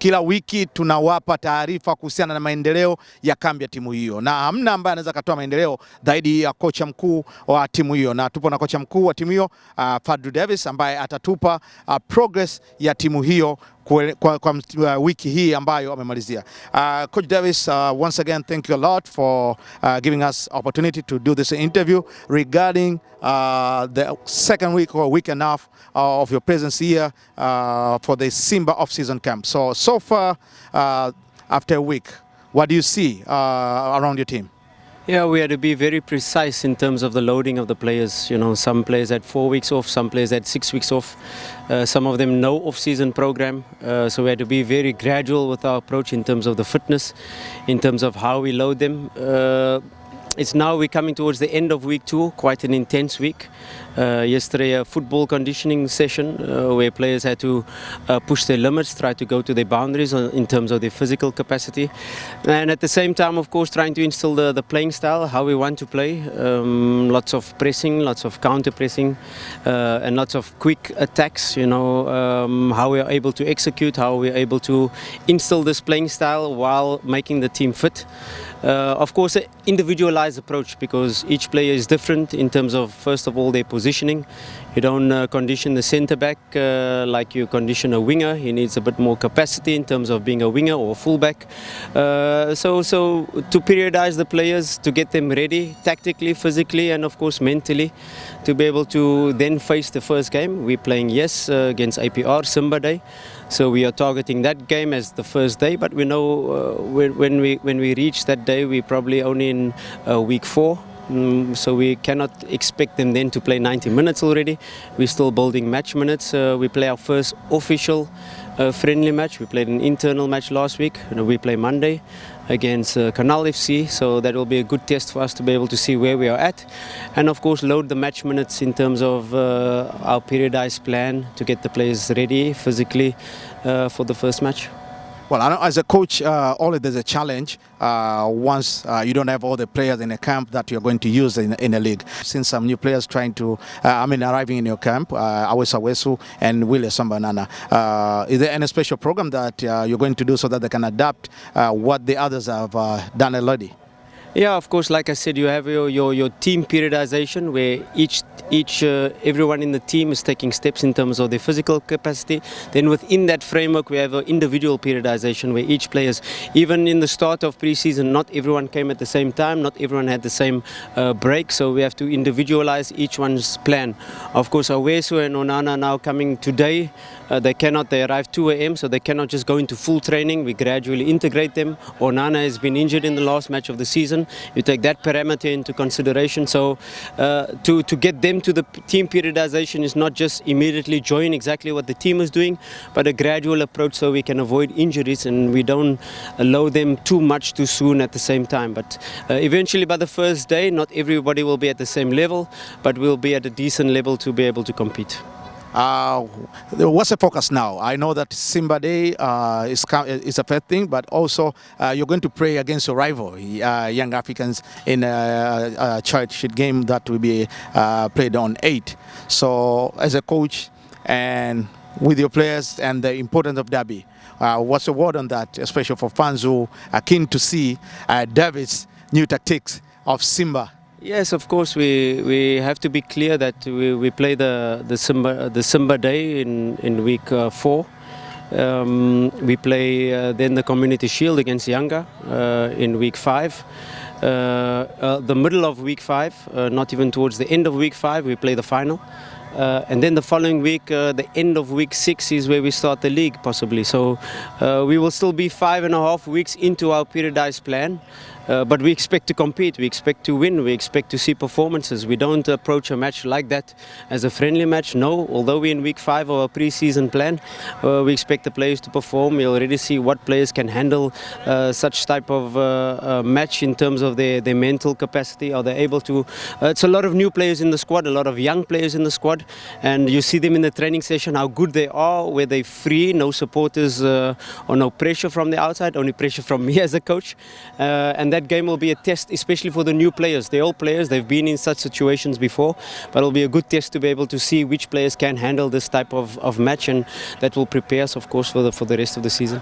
kila wiki tunawapa taarifa kuhusiana na maendeleo ya kambi ya timu hiyo, na hamna ambaye anaweza kutoa maendeleo zaidi ya kocha mkuu wa timu hiyo, na tupo na kocha mkuu wa timu hiyo Fadlu Davids ambaye atatupa progress ya timu hiyo kwa wiki hii ambayo amemalizia. Coach Davids, once again thank you a lot for giving us opportunity to do this interview regarding the second week or week and a half of your presence here for the Simba off-season camp. So far, after a week, what do you see around your team? Yeah, we had to be very precise in terms of the loading of the players. You know, some players had 4 weeks off, some players had 6 weeks off. Some of them no off-season program. So we had to be very gradual with our approach in terms of the fitness, in terms of how we load them. It's now we're coming towards the end of week 2, quite an intense week. Yesterday a football conditioning session where players had to push their limits, try to go to their boundaries in terms of their physical capacity, and at the same time of course trying to instill the playing style, how we want to play. Lots of pressing, lots of counter pressing, and lots of quick attacks, you know, how we are able to execute, how we are able to instill this playing style while making the team fit. Of course an individualized approach, because each player is different in terms of first of all their positioning. You don't condition the centre back like you condition a winger. He needs a bit more capacity in terms of being a winger or a fullback. So to periodize the players, to get them ready tactically, physically and of course mentally, to be able to then face the first game. We're playing against APR Simba Day. So we are targeting that game as the first day, but we know when we reach that day, we're probably only in week 4. So we cannot expect them then to play 90 minutes already. We're still building match minutes. We play our first official friendly match. We played an internal match last week. We play Monday against Canal FC, so that will be a good test for us to be able to see where we are at, and of course load the match minutes in terms of our periodized plan to get the players ready physically for the first match. Well, I know as a coach, always there's a challenge once you don't have all the players in a camp that you're going to use in a league. Since some new players arriving in your camp, Awesa Wesu and Willie Sambanana. Is there any special program that you're going to do so that they can adapt what the others have done already? Yeah, of course, like I said, you have your team periodization where everyone in the team is taking steps in terms of their physical capacity. Then within that framework we have an individual periodization where each players, even in the start of pre-season, not everyone came at the same time, not everyone had the same break, so we have to individualize each one's plan. Of course, Awesu and Onana now coming today. They arrive 2 a.m. so they cannot just go into full training. We gradually integrate them. Onana has been injured in the last match of the season. You take that parameter into consideration. So to get them to the team periodization is not just immediately join exactly what the team is doing, but a gradual approach so we can avoid injuries and we don't load them too much too soon at the same time. But eventually by the first day, not everybody will be at the same level, but we'll be at a decent level to be able to compete. What's the focus now? I know that Simba Day is a first thing, but also you're going to play against your rival, Young Africans, in a church game that will be played on 8. So as a coach and with your players and the importance of derby, what's the word on that, especially for fans who are keen to see David's new tactics of Simba? Yes, of course. We have to be clear that we play the Simba Day in week 4. We play then the Community Shield against Yanga in week 5. The middle of week 5, not even towards the end of week 5, we play the final. And then the following week, the end of week 6 is where we start the league possibly. So we will still be 5.5 weeks into our periodized plan. But we expect to compete, we expect to win, we expect to see performances. We don't approach a match like that as a friendly match, no. Although we're in week 5 of our pre-season plan, we expect the players to perform. We already see what players can handle such type of match in terms of their mental capacity. Are they able to... it's a lot of new players in the squad, a lot of young players in the squad, and you see them in the training session, how good they are, where they're free, no supporters or no pressure from the outside, only pressure from me as a coach. And that game will be a test, especially for the new players. They're all players, they've been in such situations before, but it'll be a good test to be able to see which players can handle this type of match, and that will prepare us, of course, for the rest of the season.